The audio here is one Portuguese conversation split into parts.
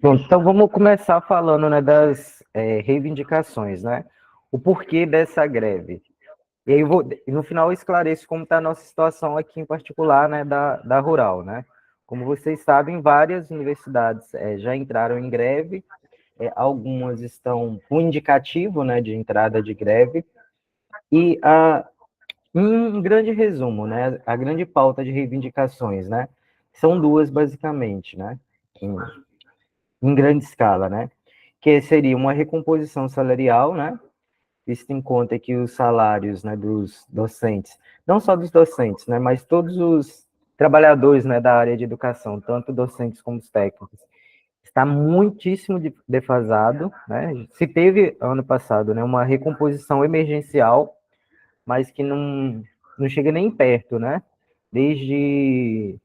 Pronto, então vamos começar falando, né, das reivindicações, né? O porquê dessa greve. E aí no final eu esclareço como está a nossa situação aqui em particular, né, da Rural, né? Como vocês sabem, várias universidades já entraram em greve, algumas estão com indicativo, né, de entrada de greve, e em grande resumo, né, a grande pauta de reivindicações, né, são duas basicamente, né, em grande escala, né, que seria uma recomposição salarial, né, visto em conta que os salários, né, dos docentes, não só dos docentes, né, mas todos os trabalhadores, né, da área de educação, tanto docentes como os técnicos, está muitíssimo defasado, né? Se teve ano passado, né, uma recomposição emergencial, mas que não chega nem perto, né? Desde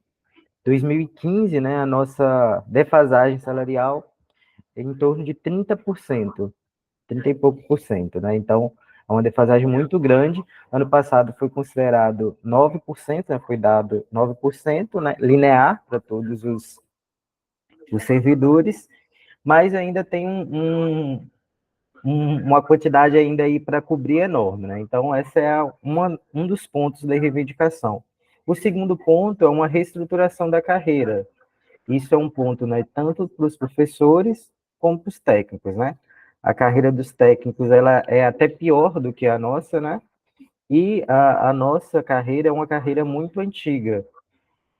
2015, né, a nossa defasagem salarial é em torno de 30%, 30 e pouco por cento, né? Então, é uma defasagem muito grande. Ano passado foi considerado 9%, né? Foi dado 9%, né? Linear para todos os servidores, mas ainda tem uma quantidade ainda aí para cobrir enorme, né? Então, essa é um dos pontos da reivindicação. O segundo ponto é uma reestruturação da carreira. Isso é um ponto, né, tanto para os professores como para os técnicos, né? A carreira dos técnicos, ela é até pior do que a nossa, né? E a nossa carreira é uma carreira muito antiga,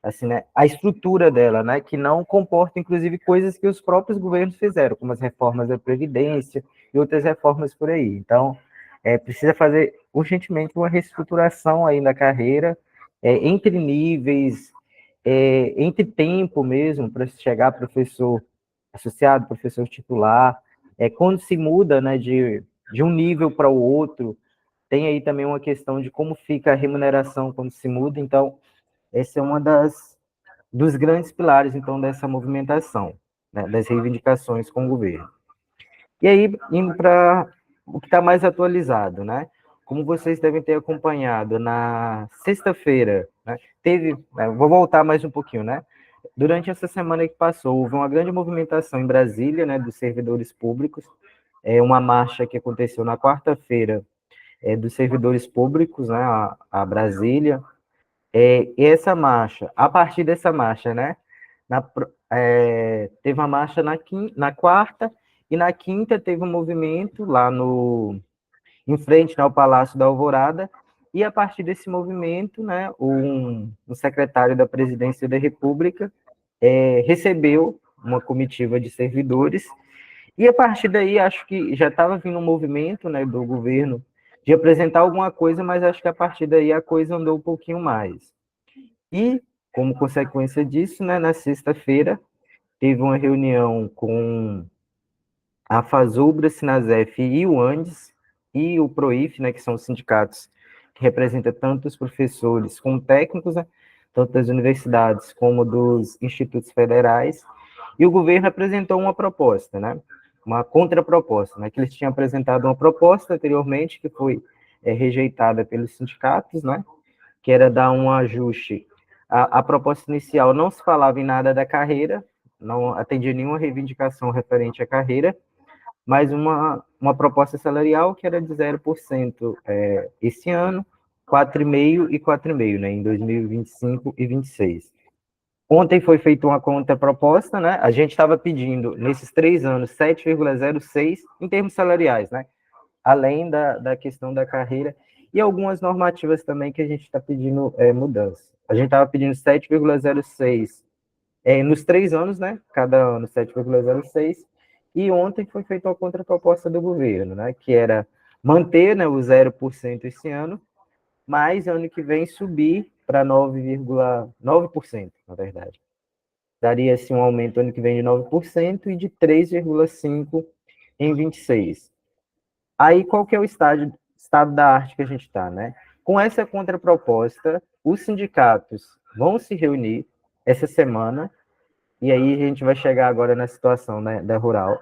assim, né? A estrutura dela, né? Que não comporta, inclusive, coisas que os próprios governos fizeram, como as reformas da Previdência e outras reformas por aí. Então, precisa fazer urgentemente uma reestruturação aí na carreira, entre níveis, entre tempo mesmo, para chegar professor associado, professor titular, quando se muda, né, de um nível para o outro, tem aí também uma questão de como fica a remuneração quando se muda, então, essa é uma dos grandes pilares, então, dessa movimentação, né, das reivindicações com o governo. E aí, indo para o que está mais atualizado, né? Como vocês devem ter acompanhado, na sexta-feira, né, teve, né, vou voltar mais um pouquinho, né? Durante essa semana que passou, houve uma grande movimentação em Brasília, né, dos servidores públicos, uma marcha que aconteceu na quarta-feira, dos servidores públicos, né, a Brasília, e essa marcha, a partir dessa marcha, né, teve uma marcha na quarta, e na quinta teve um movimento lá em frente, né, ao Palácio da Alvorada, e a partir desse movimento, né, um secretário da Presidência da República recebeu uma comitiva de servidores, e a partir daí acho que já estava vindo um movimento, né, do governo de apresentar alguma coisa, mas acho que a partir daí a coisa andou um pouquinho mais. E, como consequência disso, né, na sexta-feira, teve uma reunião com a FASUBRA, Sinasef e o Andes, e o PROIF, né, que são os sindicatos que representam tanto os professores como técnicos, né, tanto das universidades como dos institutos federais, e o governo apresentou uma proposta, né, uma contraproposta, né, que eles tinham apresentado uma proposta anteriormente, que foi rejeitada pelos sindicatos, né, que era dar um ajuste. A proposta inicial não se falava em nada da carreira, não atendia nenhuma reivindicação referente à carreira, mas uma proposta salarial que era de 0% esse ano, 4,5% e 4,5%, né, em 2025 e 2026. Ontem foi feita uma contraproposta, né? A gente estava pedindo, nesses 3 anos, 7,06 em termos salariais, né? Além da questão da carreira, e algumas normativas também que a gente está pedindo mudança. A gente estava pedindo 7,06 nos 3 anos, né? Cada ano 7,06, e ontem foi feita uma contraproposta do governo, né? Que era manter, né, o 0% esse ano, mas ano que vem subir para 9,9%, na verdade. Daria assim, um aumento ano que vem de 9% e de 3,5% em 26. Aí, qual que é o estado da arte que a gente está, né? Com essa contraproposta, os sindicatos vão se reunir essa semana, e aí a gente vai chegar agora na situação, né, da Rural.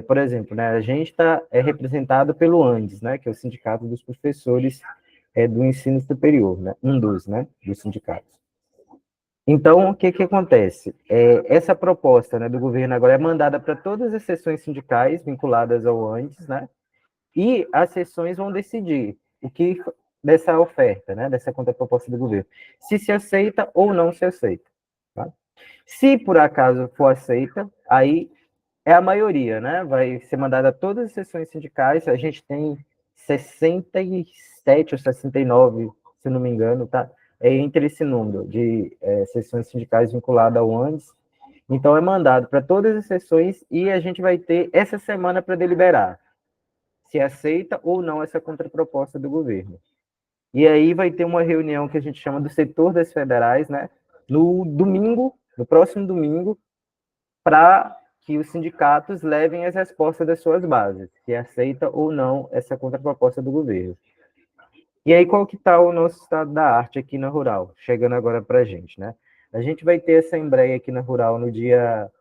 Por exemplo, né, a gente está representado pelo Andes, né, que é o Sindicato dos Professores do Ensino Superior, né, um dos, né, dos sindicatos. Então, o que que acontece? Essa proposta, né, do governo agora é mandada para todas as seções sindicais vinculadas ao antes, né? E as seções vão decidir o que dessa oferta, né, dessa contraproposta do governo, se aceita ou não se aceita. Tá? Se por acaso for aceita, aí é a maioria, né? Vai ser mandada a todas as seções sindicais. A gente tem 67 ou 69, se não me engano, tá? É entre esse número de seções sindicais vinculadas ao ANDES. Então, é mandado para todas as seções e a gente vai ter essa semana para deliberar se aceita ou não essa contraproposta do governo. E aí vai ter uma reunião que a gente chama do setor das federais, né? No domingo, no próximo domingo, para que os sindicatos levem as respostas das suas bases, se aceita ou não essa contraproposta do governo. E aí, qual que está o nosso estado da arte aqui na Rural? Chegando agora para a gente, né? A gente vai ter assembleia aqui na Rural no dia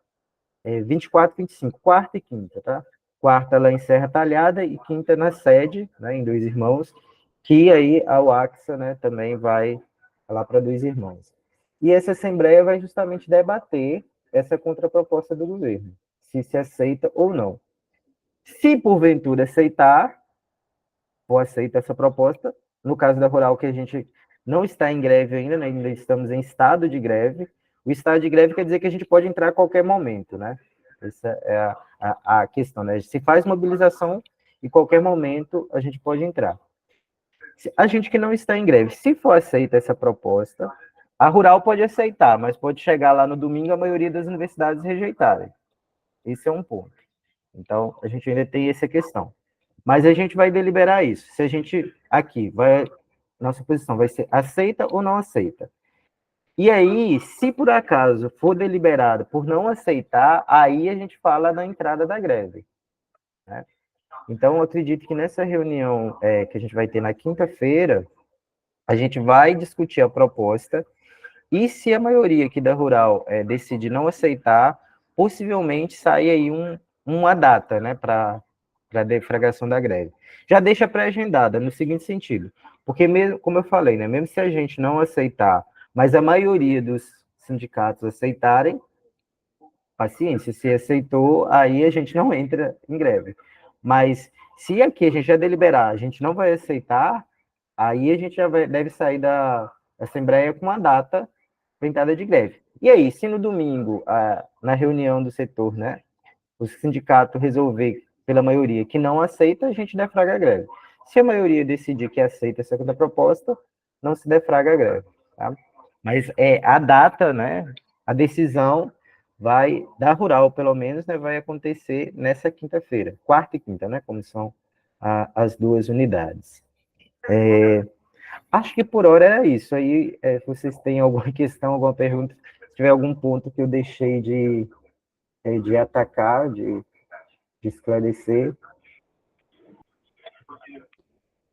24, 25, quarta e quinta, tá? Quarta lá em Serra Talhada e quinta na sede, né, em Dois Irmãos, que aí a UAXA, né, também vai lá para Dois Irmãos. E essa assembleia vai justamente debater essa contraproposta do governo, se aceita ou não. Se porventura aceitar, ou aceita essa proposta, no caso da Rural, que a gente não está em greve ainda, né, ainda estamos em estado de greve. O estado de greve quer dizer que a gente pode entrar a qualquer momento, né? Essa é a questão, né? Se faz mobilização, em qualquer momento a gente pode entrar. A gente que não está em greve, se for aceita essa proposta, a Rural pode aceitar, mas pode chegar lá no domingo a maioria das universidades rejeitarem. Esse é um ponto. Então, a gente ainda tem essa questão. Mas a gente vai deliberar isso. Se a gente, aqui, nossa posição vai ser aceita ou não aceita. E aí, se por acaso for deliberado por não aceitar, aí a gente fala da entrada da greve. Né? Então, eu acredito que nessa reunião que a gente vai ter na quinta-feira, a gente vai discutir a proposta, e se a maioria aqui da Rural decidir não aceitar, possivelmente sai aí uma data, né, para a deflagração da greve. Já deixa pré-agendada no seguinte sentido, porque mesmo, como eu falei, né, mesmo se a gente não aceitar, mas a maioria dos sindicatos aceitarem, paciência, se aceitou, aí a gente não entra em greve. Mas se aqui a gente já deliberar, a gente não vai aceitar, aí a gente já deve sair da Assembleia com uma data pintada de greve. E aí, se no domingo, na reunião do setor, né, o sindicato resolver, pela maioria, que não aceita, a gente defraga a greve. Se a maioria decidir que aceita essa contraproposta, não se defraga a greve. Tá? Mas a data, né, a decisão vai, da Rural, pelo menos, né, vai acontecer nessa quinta-feira, quarta e quinta, né, como são as duas unidades. Acho que por hora era isso. Aí, vocês têm alguma questão, alguma pergunta? Se tiver algum ponto que eu deixei de atacar, de esclarecer.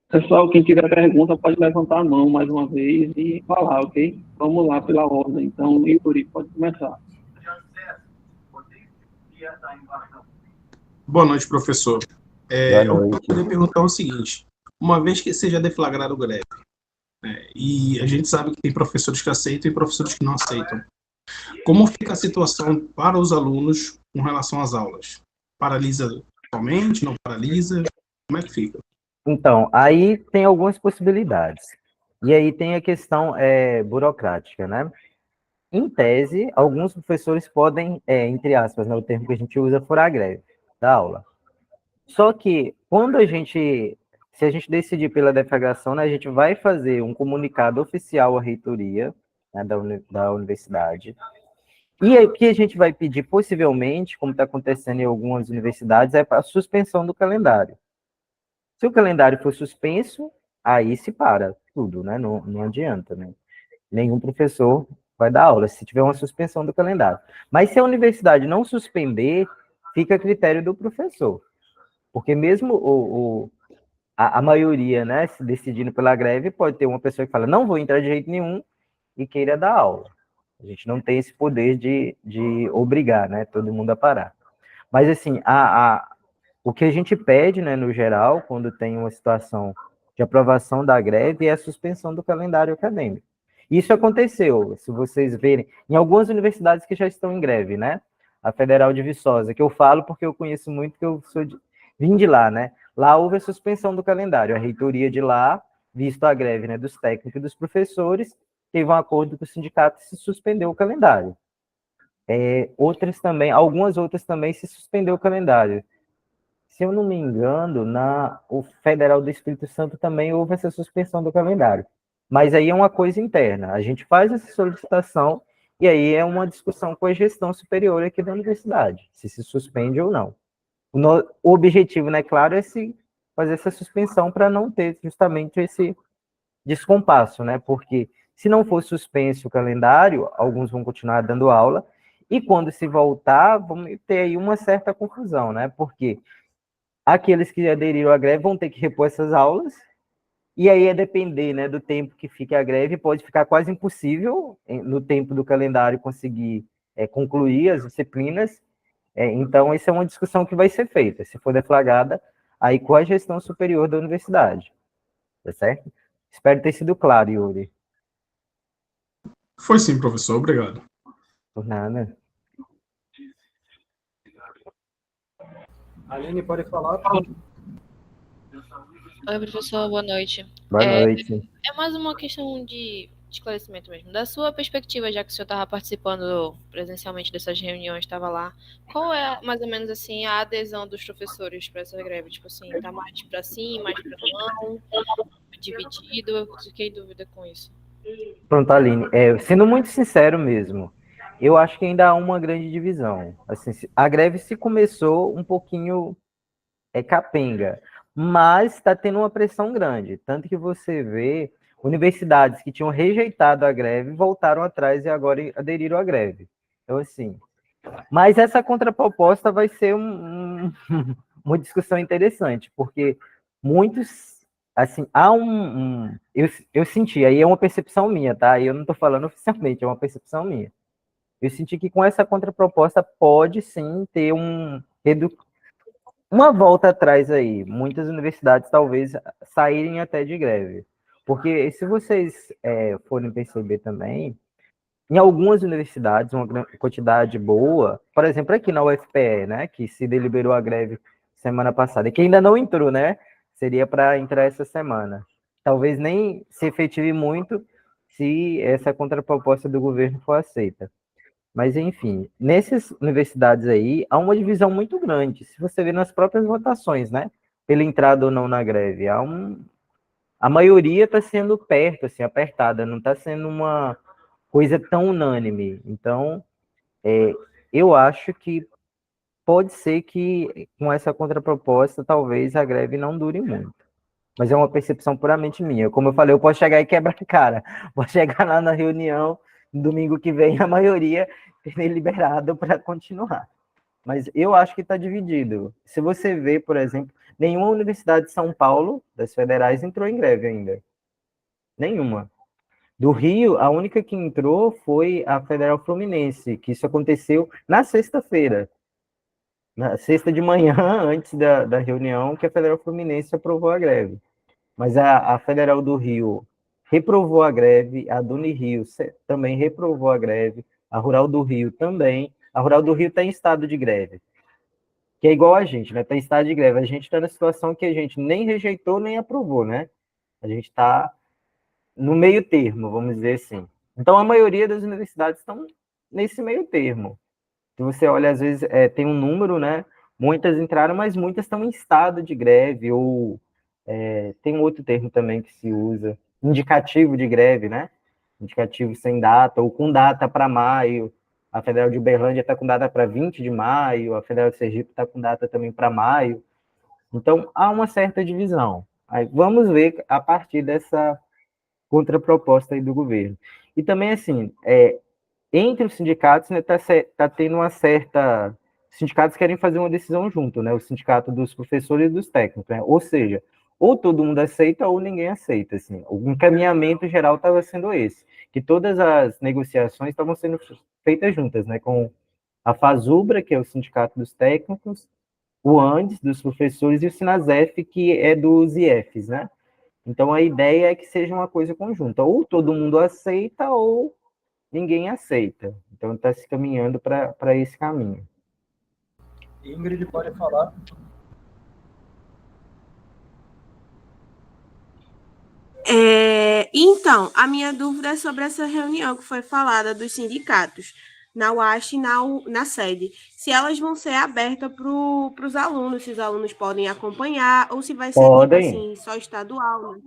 Pessoal, quem tiver pergunta pode levantar a mão mais uma vez e falar, ok? Vamos lá pela ordem. Então, Yuri, pode começar. Boa noite, professor. Boa noite. Eu poderia perguntar o seguinte: uma vez que seja deflagrado greve, e a gente sabe que tem professores que aceitam e professores que não aceitam, como fica a situação para os alunos com relação às aulas? Paralisa totalmente? Não paralisa? Como é que fica? Então, aí tem algumas possibilidades. E aí tem a questão burocrática, né? Em tese, alguns professores podem, entre aspas, né, o termo que a gente usa, furar a greve da aula. Só que, se a gente decidir pela deflagração, né, a gente vai fazer um comunicado oficial à reitoria, né, da universidade. E aí, o que a gente vai pedir, possivelmente, como está acontecendo em algumas universidades, é a suspensão do calendário. Se o calendário for suspenso, aí se para tudo, né? Não adianta, né? Nenhum professor vai dar aula se tiver uma suspensão do calendário. Mas se a universidade não suspender, fica a critério do professor. Porque mesmo a maioria, né, se decidindo pela greve, pode ter uma pessoa que fala, não vou entrar de jeito nenhum, e queira dar aula. A gente não tem esse poder de obrigar, né, todo mundo a parar. Mas, assim, o que a gente pede, né, no geral, quando tem uma situação de aprovação da greve, é a suspensão do calendário acadêmico. Isso aconteceu, se vocês verem, em algumas universidades que já estão em greve, né? A Federal de Viçosa, que eu falo porque eu conheço muito, que eu vim de lá, né? Lá houve a suspensão do calendário, a reitoria de lá, visto a greve, né, dos técnicos e dos professores, teve um acordo com o sindicato e se suspendeu o calendário. Outras também, algumas outras também se suspendeu o calendário. Se eu não me engano, o Federal do Espírito Santo também houve essa suspensão do calendário. Mas aí é uma coisa interna. A gente faz essa solicitação e aí é uma discussão com a gestão superior aqui da universidade, se suspende ou não. O objetivo, né, claro, é fazer essa suspensão para não ter justamente esse descompasso, né? Porque se não for suspenso o calendário, alguns vão continuar dando aula, e quando se voltar, vamos ter aí uma certa confusão, né? Porque aqueles que aderiram à greve vão ter que repor essas aulas, e aí é depender, né, do tempo que fique a greve, pode ficar quase impossível, no tempo do calendário, conseguir concluir as disciplinas. Então, essa é uma discussão que vai ser feita, se for deflagrada, aí com a gestão superior da universidade, tá certo? Espero ter sido claro, Yuri. Foi sim, professor. Obrigado. Por nada. Aline, pode falar? Oi, professor, boa noite. Boa noite. É mais uma questão de esclarecimento mesmo. Da sua perspectiva, já que o senhor estava participando presencialmente dessas reuniões, estava lá, qual é mais ou menos assim a adesão dos professores para essa greve? Tipo assim, tá mais para sim, mais para não, dividido? Eu fiquei em dúvida com isso. Pronto, Aline. Sendo muito sincero mesmo, eu acho que ainda há uma grande divisão. Assim, a greve se começou um pouquinho capenga, mas está tendo uma pressão grande. Tanto que você vê universidades que tinham rejeitado a greve voltaram atrás e agora aderiram à greve. Então, assim. Mas essa contraproposta vai ser uma discussão interessante, porque muitos, assim, eu senti, aí é uma percepção minha, tá? Eu não estou falando oficialmente, é uma percepção minha. Eu senti que com essa contraproposta pode sim ter uma volta atrás aí. Muitas universidades talvez saírem até de greve. Porque se vocês forem perceber também, em algumas universidades, uma quantidade boa, por exemplo, aqui na UFPE, né, que se deliberou a greve semana passada, e que ainda não entrou, né, seria para entrar essa semana. Talvez nem se efetive muito se essa contraproposta do governo for aceita. Mas, enfim, nessas universidades aí, há uma divisão muito grande. Se você vê nas próprias votações, né, pela entrada ou não na greve, a maioria está sendo perto, assim, apertada, não está sendo uma coisa tão unânime. Então, eu acho que pode ser que com essa contraproposta, talvez a greve não dure muito. Mas é uma percepção puramente minha. Como eu falei, eu posso chegar e quebrar a cara. Posso chegar lá na reunião, no domingo que vem, a maioria ter liberado para continuar. Mas eu acho que está dividido. Se você vê, por exemplo, nenhuma universidade de São Paulo, das federais, entrou em greve ainda. Nenhuma. Do Rio, a única que entrou foi a Federal Fluminense, que isso aconteceu na sexta-feira. Na sexta de manhã, antes da reunião, que a Federal Fluminense aprovou a greve. Mas a Federal do Rio reprovou a greve, a do Unirio também reprovou a greve, a Rural do Rio também. A Rural do Rio está em estado de greve, que é igual a gente, né? Está em estado de greve. A gente está na situação que a gente nem rejeitou, nem aprovou, né? A gente está no meio termo, vamos dizer assim. Então, a maioria das universidades estão nesse meio termo. Se você olha, às vezes, tem um número, né? Muitas entraram, mas muitas estão em estado de greve, ou tem um outro termo também que se usa, indicativo de greve, né? Indicativo sem data, ou com data para maio. A Federal de Uberlândia está com data para 20 de maio, a Federal de Sergipe está com data também para maio. Então, há uma certa divisão. Aí, vamos ver a partir dessa contraproposta aí do governo. E também, assim, entre os sindicatos, né, tá tendo uma certa... Os sindicatos querem fazer uma decisão junto, né? O sindicato dos professores e dos técnicos, né? Ou seja, ou todo mundo aceita ou ninguém aceita, assim. O encaminhamento geral estava sendo esse, que todas as negociações estavam sendo feitas juntas, né? Com a FASUBRA, que é o sindicato dos técnicos, o ANDES, dos professores, e o SINASEF, que é dos IFs, né? Então, a ideia é que seja uma coisa conjunta. Ou todo mundo aceita, ou ninguém aceita. Então, está se caminhando para esse caminho. Ingrid, pode falar. Então, a minha dúvida é sobre essa reunião que foi falada dos sindicatos na UASH e na sede. Se elas vão ser abertas para os alunos, se os alunos podem acompanhar, ou se vai ser tipo assim, só estadual, né?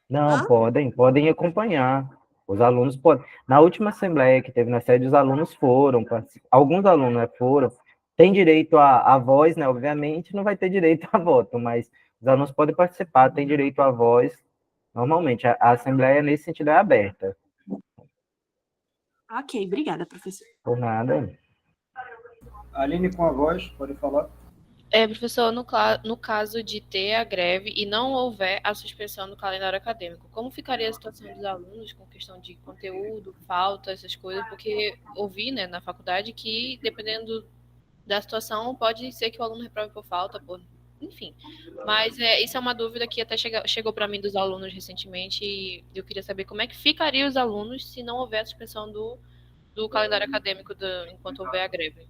Não, podem acompanhar. Os alunos podem. Na última assembleia que teve na sede, os alunos foram, alguns alunos, né, foram. Tem direito à voz, né? Obviamente, não vai ter direito a voto, mas os alunos podem participar, tem direito à voz. Normalmente, a assembleia, nesse sentido, é aberta. Ok, obrigada, professor. Por nada. Aline, com a voz, pode falar. Professor, no caso de ter a greve e não houver a suspensão do calendário acadêmico, como ficaria a situação dos alunos com questão de conteúdo, falta, essas coisas? Porque ouvi, né, na faculdade que, dependendo da situação, pode ser que o aluno reprove por falta, enfim. Mas isso é uma dúvida que até chegou para mim dos alunos recentemente e eu queria saber como é que ficariam os alunos se não houver a suspensão do calendário acadêmico enquanto houver a greve.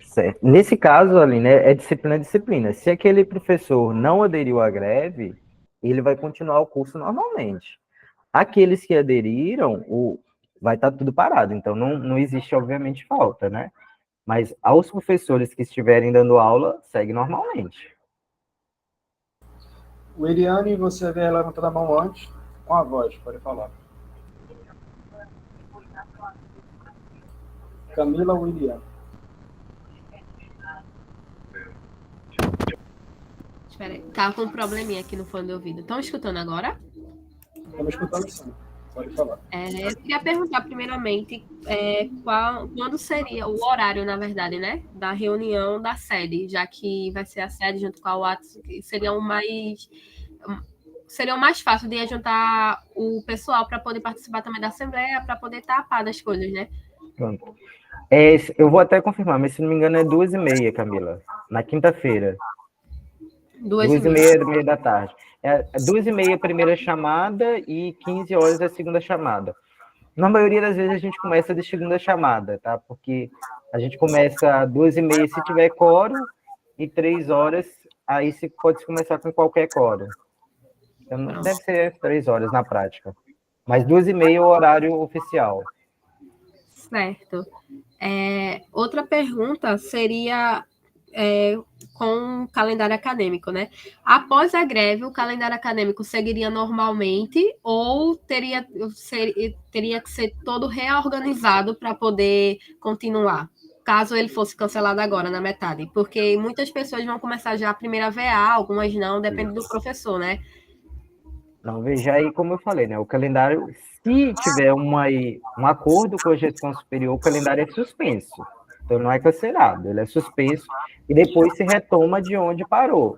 Certo. Nesse caso, ali, né, é disciplina a disciplina. Se aquele professor não aderiu à greve, ele vai continuar o curso normalmente. Aqueles que aderiram, vai estar tudo parado. Então, não existe, obviamente, falta, né? Mas aos professores que estiverem dando aula, segue normalmente. Eliane, você havia levantado a mão antes, com a voz, pode falar. Camila ou Eliane? Espera aí, tava com um probleminha aqui no fone do ouvido. Estão escutando agora? Estamos escutando sim, pode falar. Eu queria perguntar primeiramente quando seria o horário, na verdade, né, da reunião da sede, já que vai ser a sede junto com a UATS, que seria o mais fácil de juntar o pessoal para poder participar também da assembleia, para poder tapar das coisas, né? Pronto. Eu vou até confirmar, mas se não me engano é 2h30, Camila, na quinta-feira. 2h30 da tarde. 2h30 a primeira chamada e 15 horas a segunda chamada. Na maioria das vezes a gente começa de segunda chamada, tá? Porque a gente começa 2h30 se tiver quórum e 3 horas, aí se pode começar com qualquer quórum. Então, deve ser 3 horas na prática. Mas 2h30 é o horário oficial. Certo. Outra pergunta seria com o calendário acadêmico, né? Após a greve, o calendário acadêmico seguiria normalmente ou teria que ser todo reorganizado para poder continuar, caso ele fosse cancelado agora, na metade? Porque muitas pessoas vão começar já a primeira VA, algumas não, depende do professor, né? Não, veja aí como eu falei, né? O calendário, se tiver um acordo com a gestão superior, o calendário é suspenso. Então, não é cancelado, ele é suspenso e depois se retoma de onde parou.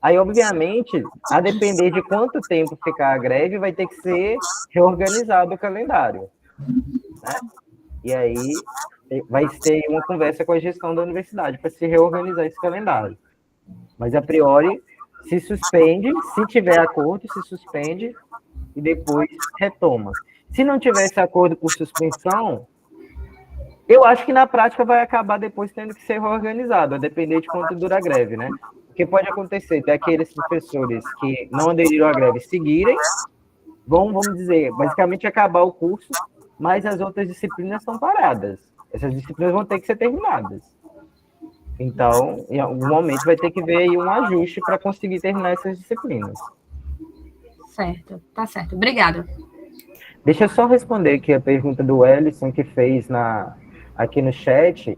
Aí, obviamente, a depender de quanto tempo ficar a greve, vai ter que ser reorganizado o calendário, né? E aí, vai ter uma conversa com a gestão da universidade para se reorganizar esse calendário. Mas, a priori, se suspende, se tiver acordo, se suspende e depois retoma. Se não tivesse acordo por suspensão, eu acho que na prática vai acabar depois tendo que ser reorganizado, a depender de quanto dura a greve, né? Porque pode acontecer, ter aqueles professores que não aderiram à greve seguirem, vamos dizer, basicamente acabar o curso, mas as outras disciplinas estão paradas. Essas disciplinas vão ter que ser terminadas. Então, em algum momento vai ter que ver aí um ajuste para conseguir terminar essas disciplinas. Certo, tá certo. Obrigada. Deixa eu só responder aqui a pergunta do Ellison que fez aqui no chat.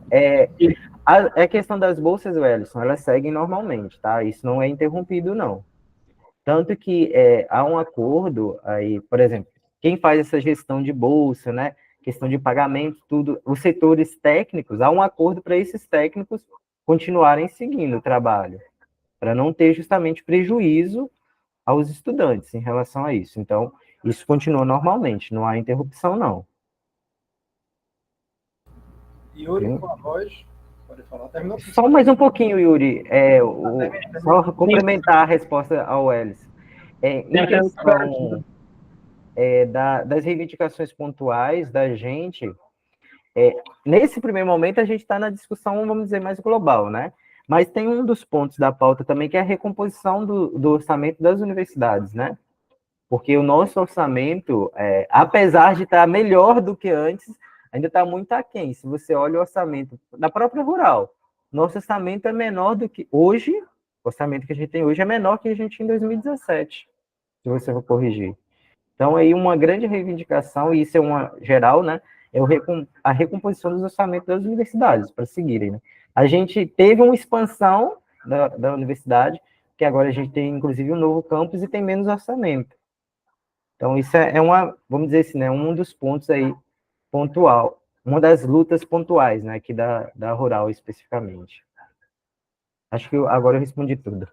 A questão das bolsas, Ellison, elas seguem normalmente, tá? Isso não é interrompido, não. Tanto que há um acordo aí, por exemplo, quem faz essa gestão de bolsa, né? Questão de pagamento, tudo, os setores técnicos, há um acordo para esses técnicos continuarem seguindo o trabalho, para não ter justamente prejuízo aos estudantes em relação a isso. Então, isso continua normalmente, não há interrupção, não. Yuri, com a voz, pode falar. Terminou? Só mais um pouquinho, Yuri. Só complementar a resposta ao Elis. Em questão das reivindicações pontuais da gente, nesse primeiro momento a gente está na discussão, vamos dizer, mais global, né? Mas tem um dos pontos da pauta também que é a recomposição do orçamento das universidades, né? Porque o nosso orçamento, apesar de estar melhor do que antes, ainda está muito aquém. Se você olha o orçamento da própria rural, nosso orçamento é menor do que hoje, o orçamento que a gente tem hoje é menor que a gente tinha em 2017, se você for corrigir. Então, aí uma grande reivindicação, e isso é uma geral, né? É a recomposição dos orçamentos das universidades, para seguirem, né? A gente teve uma expansão da universidade, que agora a gente tem, inclusive, um novo campus e tem menos orçamento. Então, isso é vamos dizer assim, né, um dos pontos aí pontual, uma das lutas pontuais, né, aqui da Rural especificamente. Acho que agora eu respondi tudo.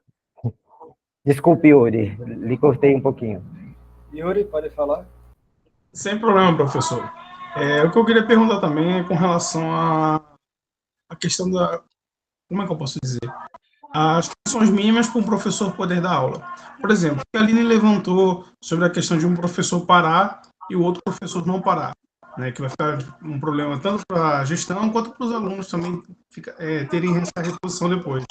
Desculpe, Yuri, lhe cortei um pouquinho. Yuri, pode falar? Sem problema, professor. O que eu queria perguntar também é com relação à questão da... Como é que eu posso dizer? As condições mínimas para um professor poder dar aula. Por exemplo, a Aline levantou sobre a questão de um professor parar e o outro professor não parar, né, que vai ficar um problema tanto para a gestão quanto para os alunos também terem essa reposição depois.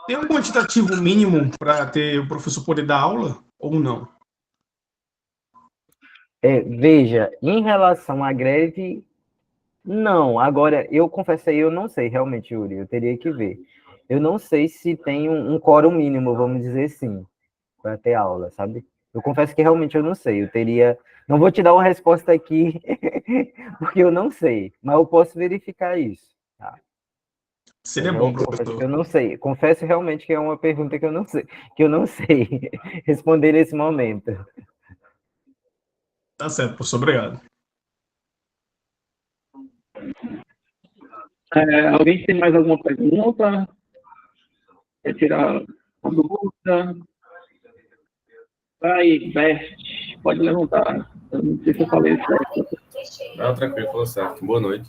Tem um quantitativo mínimo para ter o professor poder dar aula ou não? Veja, em relação à greve, não. Agora, eu confesso aí, eu não sei realmente, Yuri, eu teria que ver. Eu não sei se tem um quórum mínimo, vamos dizer assim, para ter aula, sabe? Eu confesso que realmente eu não sei. Eu teria... Não vou te dar uma resposta aqui, porque eu não sei, mas eu posso verificar isso. Tá? Seria bom, professor. Eu não sei. Confesso realmente que é uma pergunta que eu não sei responder nesse momento. Tá certo, professor. Obrigado. Alguém tem mais alguma pergunta? Quer tirar a dúvida? Vai, Bert, pode levantar. Eu não sei se eu falei certo. Não, tranquilo, falou certo. Boa noite.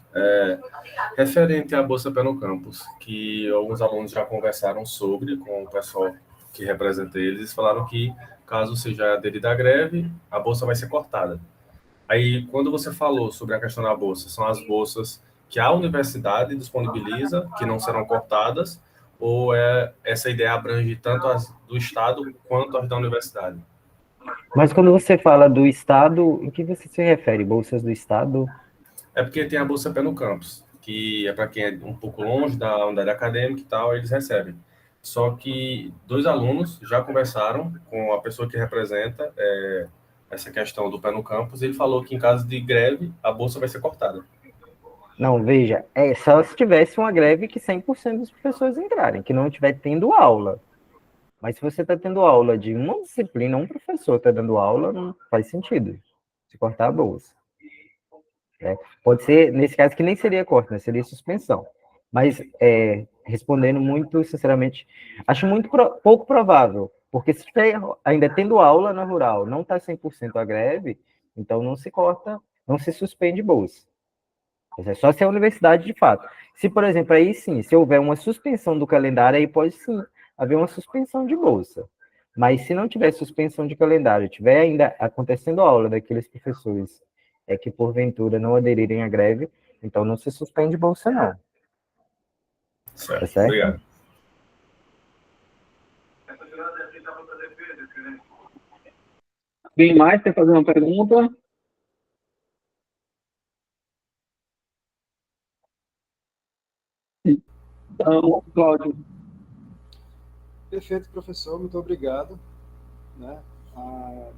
Referente à Bolsa Pé no Campus, que alguns alunos já conversaram sobre com o pessoal que representa eles, falaram que, caso seja aderida à greve, a Bolsa vai ser cortada. Aí, quando você falou sobre a questão da Bolsa, são as bolsas que a universidade disponibiliza, que não serão cortadas, ou essa ideia abrange tanto as do Estado quanto as da universidade? Mas quando você fala do Estado, em que você se refere? Bolsas do Estado? É porque tem a Bolsa Pé no Campus, que é para quem é um pouco longe da unidade acadêmica e tal, eles recebem. Só que 2 alunos já conversaram com a pessoa que representa essa questão do Pé no Campus, e ele falou que em caso de greve, a bolsa vai ser cortada. Não, veja, só se tivesse uma greve que 100% dos professores entrarem, que não estiver tendo aula. Mas se você está tendo aula de uma disciplina, um professor está dando aula, não faz sentido se cortar a bolsa. Pode ser, nesse caso, que nem seria corte, né? Seria suspensão. Mas, respondendo muito sinceramente, acho muito pouco provável, porque se estiver ainda tendo aula na rural, não está 100% a greve, então não se corta, não se suspende bolsa. É só se é a universidade de fato. Se, por exemplo, aí sim, se houver uma suspensão do calendário, aí pode sim haver uma suspensão de bolsa. Mas se não tiver suspensão de calendário, tiver ainda acontecendo aula daqueles professores que porventura não aderirem à greve, então não se suspende bolsa, não. Certo, tá certo? Obrigado. Alguém mais quer fazer uma pergunta? Então, Cláudio. Perfeito, professor, muito obrigado. Né?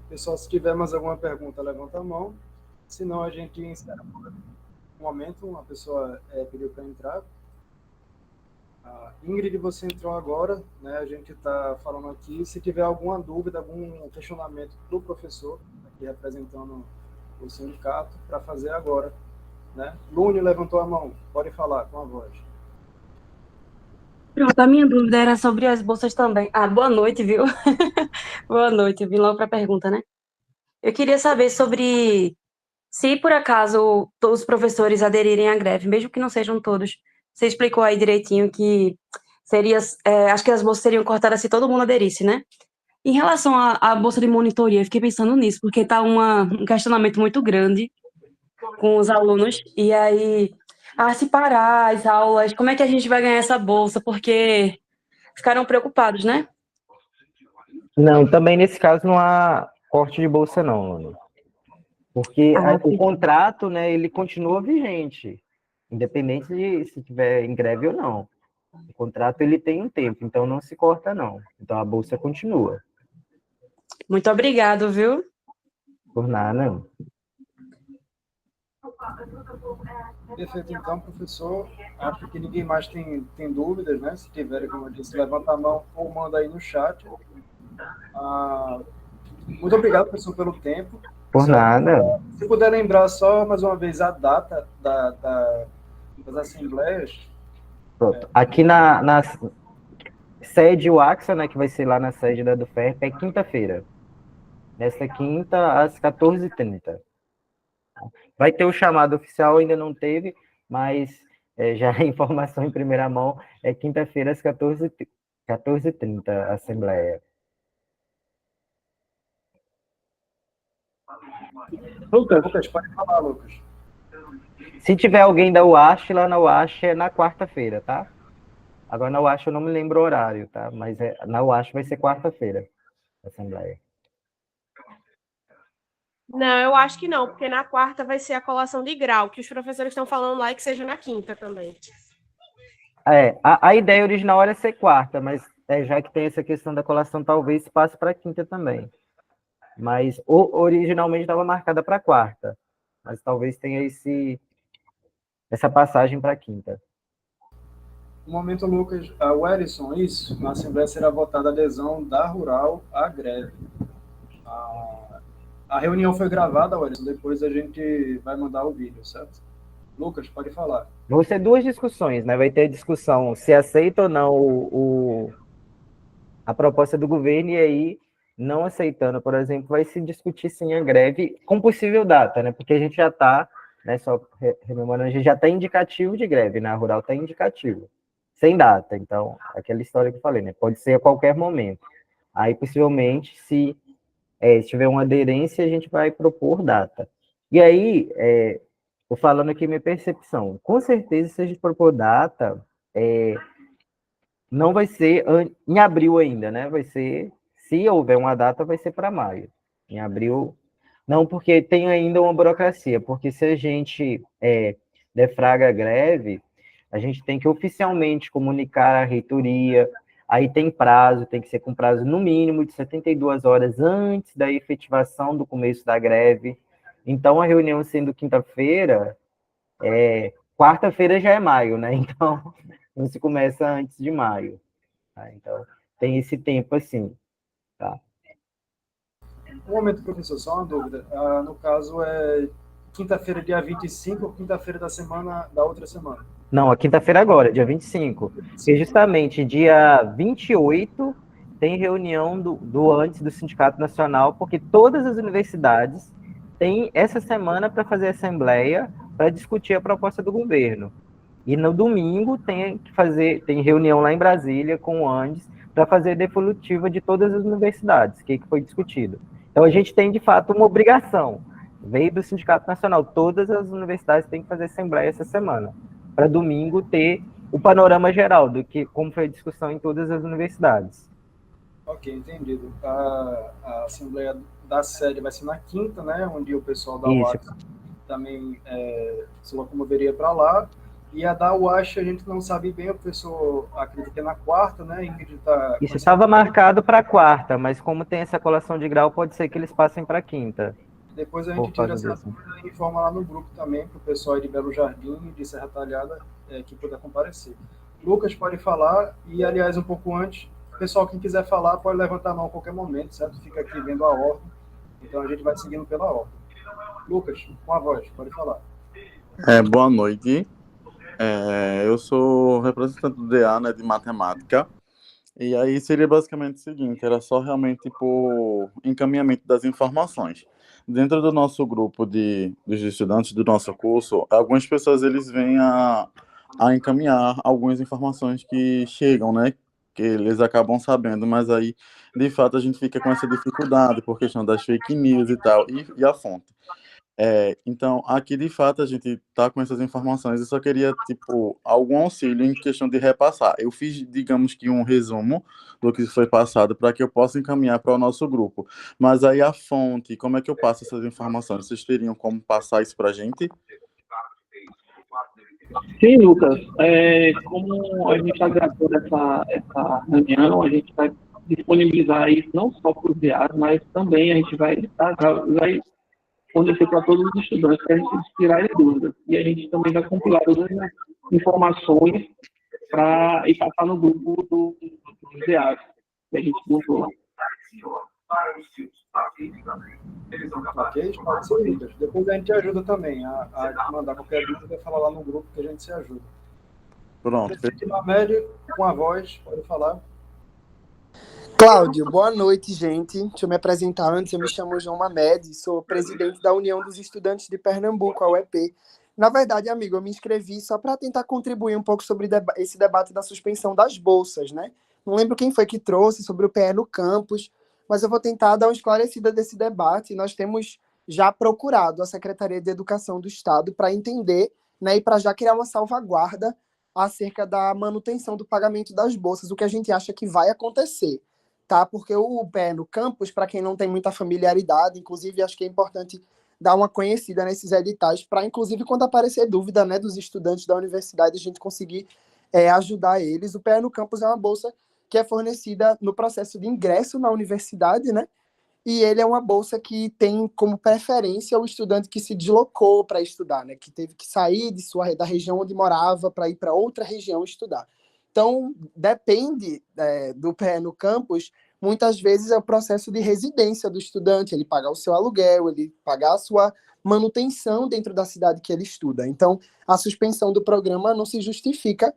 Pessoal, se tiver mais alguma pergunta, levanta a mão. Senão, a gente encerra por um momento. Uma pessoa pediu para entrar. Ingrid, você entrou agora. Né? A gente está falando aqui. Se tiver alguma dúvida, algum questionamento para o professor, aqui representando o sindicato, para fazer agora. Né? Lúnio levantou a mão. Pode falar com a voz. Pronto, a minha dúvida era sobre as bolsas também. Boa noite, viu? Boa noite, eu vim logo para a pergunta, né? Eu queria saber sobre se, por acaso, todos os professores aderirem à greve, mesmo que não sejam todos. Você explicou aí direitinho que seria, acho que as bolsas seriam cortadas se todo mundo aderisse, né? Em relação à bolsa de monitoria, eu fiquei pensando nisso, porque está um questionamento muito grande com os alunos, e aí, se parar as aulas, como é que a gente vai ganhar essa bolsa? Porque ficaram preocupados, né? Não, também nesse caso não há corte de bolsa não, Ana. Porque o contrato, né, ele continua vigente, independente de se tiver em greve ou não. O contrato ele tem um tempo, então não se corta não. Então a bolsa continua. Muito obrigado, viu? Por nada, não. Perfeito, então, professor. Acho que ninguém mais tem dúvidas, né? Se tiverem, como eu disse, levanta a mão ou manda aí no chat. Muito obrigado, professor, pelo tempo. Por nada. Se puder lembrar só, mais uma vez, a data das assembleias. Pronto. Aqui na sede UAXA, né, que vai ser lá na sede da DUFERP, é quinta-feira. Nesta quinta, às 14h30. Vai ter o chamado oficial, ainda não teve, mas já a informação em primeira mão é quinta-feira, às 14h30, a assembleia. Lucas, pode falar, Lucas. Se tiver alguém da UASH, lá na UASH é na quarta-feira, tá? Agora na UASH eu não me lembro o horário, tá? Mas na UASH vai ser quarta-feira, a assembleia. Não, eu acho que não, porque na quarta vai ser a colação de grau, que os professores estão falando lá, e que seja na quinta também. A ideia original era ser quarta, mas já que tem essa questão da colação, talvez passe para quinta também. Mas originalmente estava marcada para quarta, mas talvez tenha essa passagem para quinta. No momento, Lucas, o Erison, isso, na Assembleia será votada a adesão da Rural à greve. A reunião foi gravada, Erison, depois a gente vai mandar o vídeo, certo? Lucas, pode falar. Vão ser duas discussões, né? Vai ter a discussão se aceita ou não a proposta do governo, e aí, não aceitando, por exemplo, vai se discutir sim a greve com possível data, né? Porque a gente já está, né, só rememorando, a gente já está indicativo de greve, né? A Rural está indicativo, sem data. Então, aquela história que eu falei, né? Pode ser a qualquer momento. Aí, possivelmente, se tiver uma aderência, a gente vai propor data. E aí, estou falando aqui minha percepção. Com certeza, se a gente propor data, não vai ser em abril ainda, né? Vai ser, se houver uma data, vai ser para maio. Em abril, não, porque tem ainda uma burocracia, porque se a gente deflagra a greve, a gente tem que oficialmente comunicar à reitoria, aí tem prazo, tem que ser com prazo no mínimo de 72 horas antes da efetivação do começo da greve. Então, a reunião sendo quinta-feira, quarta-feira já é maio, né? Então, não se começa antes de maio. Tá? Então, tem esse tempo assim. Tá? Um momento, professor, só uma dúvida. No caso, é quinta-feira, dia 25, ou quinta-feira da outra semana? Não, a quinta-feira agora, dia 25. Porque justamente dia 28 tem reunião do antes do Sindicato Nacional, porque todas as universidades têm essa semana para fazer assembleia para discutir a proposta do governo. E no domingo tem reunião lá em Brasília com o Andes para fazer a definitiva de todas as universidades, que foi discutido. Então a gente tem, de fato, uma obrigação. Veio do Sindicato Nacional, todas as universidades têm que fazer assembleia essa semana, para domingo ter o panorama geral do que como foi a discussão em todas as universidades. Ok, entendido. A assembleia da sede vai ser na quinta, né? Onde o pessoal da Isso. UAS também se locomoveria para lá. E a da UAS a gente não sabe bem, o professor acredita que é na quarta, né? Isso estava marcado para quarta, mas como tem essa colação de grau, pode ser que eles passem para quinta. Depois a gente tira essa dúvida e informa lá no grupo também, para o pessoal de Belo Jardim e de Serra Talhada que puder comparecer. Lucas pode falar, e aliás, um pouco antes, pessoal, quem quiser falar, pode levantar a mão a qualquer momento, certo? Fica aqui vendo a ordem, então a gente vai seguindo pela ordem. Lucas, com a voz, pode falar. Boa noite. Eu sou representante do DA, né, de matemática, e aí seria basicamente o seguinte, era só realmente por encaminhamento das informações. Dentro do nosso grupo dos estudantes do nosso curso, algumas pessoas eles vêm a encaminhar algumas informações que chegam, né, porque eles acabam sabendo, mas aí, de fato, a gente fica com essa dificuldade por questão das fake news e tal, e a fonte. Então, aqui, de fato, a gente tá com essas informações e só queria, tipo, algum auxílio em questão de repassar. Eu fiz, digamos que um resumo do que foi passado para que eu possa encaminhar para o nosso grupo. Mas aí a fonte, como é que eu passo essas informações? Vocês teriam como passar isso para a gente? Sim, Lucas. Como a gente está gravando essa reunião, a gente vai disponibilizar isso não só para os DAs, mas também a gente vai fornecer para todos os estudantes para a gente tirarem dúvidas. E a gente também vai compilar todas as informações e passar no grupo dos DAs que a gente montou lá. Ok? Pode ser, Lucas. Depois a gente ajuda também a mandar qualquer dúvida, falar lá no grupo que a gente se ajuda. Pronto. Mamed, com a voz, pode falar. Cláudio, boa noite, gente. Deixa eu me apresentar antes. Eu me chamo João Mamed, sou presidente da União dos Estudantes de Pernambuco, a UEP. Na verdade, amigo, eu me inscrevi só para tentar contribuir um pouco sobre esse debate da suspensão das bolsas, né? Não lembro quem foi que trouxe sobre o PE no campus, mas eu vou tentar dar uma esclarecida desse debate. Nós temos já procurado a Secretaria de Educação do Estado para entender, né, e para já criar uma salvaguarda acerca da manutenção do pagamento das bolsas, o que a gente acha que vai acontecer, tá? Porque o PE no campus, para quem não tem muita familiaridade, inclusive acho que é importante dar uma conhecida nesses editais, para inclusive quando aparecer dúvida, né, dos estudantes da universidade, a gente conseguir ajudar eles. O PE no campus é uma bolsa que é fornecida no processo de ingresso na universidade, né? E ele é uma bolsa que tem como preferência o estudante que se deslocou para estudar, né? Que teve que sair da região onde morava para ir para outra região estudar. Então, depende do PE no campus, muitas vezes é o processo de residência do estudante, ele pagar o seu aluguel, ele pagar a sua manutenção dentro da cidade que ele estuda. Então, a suspensão do programa não se justifica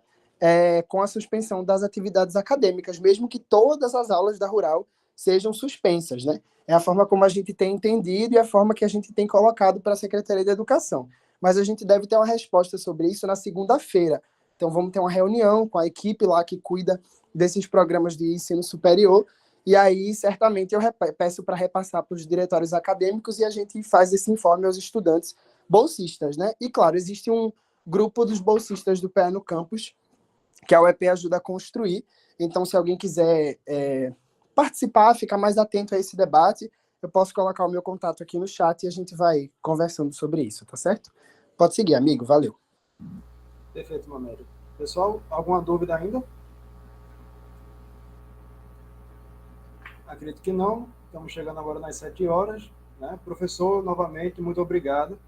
com a suspensão das atividades acadêmicas, mesmo que todas as aulas da Rural sejam suspensas, né? É a forma como a gente tem entendido e a forma que a gente tem colocado para a Secretaria de Educação. Mas a gente deve ter uma resposta sobre isso na segunda-feira. Então, vamos ter uma reunião com a equipe lá que cuida desses programas de ensino superior, e aí, certamente, eu peço para repassar para os diretórios acadêmicos e a gente faz esse informe aos estudantes bolsistas, né? E, claro, existe um grupo dos bolsistas do PE no campus, que a UEP ajuda a construir. Então, se alguém quiser participar, ficar mais atento a esse debate, eu posso colocar o meu contato aqui no chat e a gente vai conversando sobre isso, tá certo? Pode seguir, amigo. Valeu. Perfeito, Mamed. Pessoal, alguma dúvida ainda? Acredito que não. Estamos chegando agora nas 7 horas. Né? Professor, novamente, muito obrigado.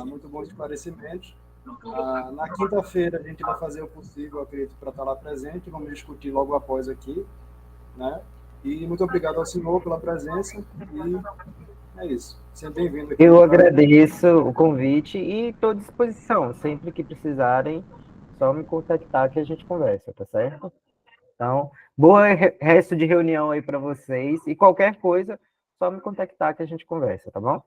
Muito bons esclarecimentos. Na quinta-feira a gente vai fazer o possível, acredito, para estar lá presente. Vamos discutir logo após aqui. Né? E muito obrigado ao senhor pela presença. E é isso. Seja bem-vindo aqui. Eu agradeço o convite e estou à disposição. Sempre que precisarem, só me contactar que a gente conversa, tá certo? Então, boa resto de reunião aí para vocês. E qualquer coisa, só me contactar que a gente conversa, tá bom?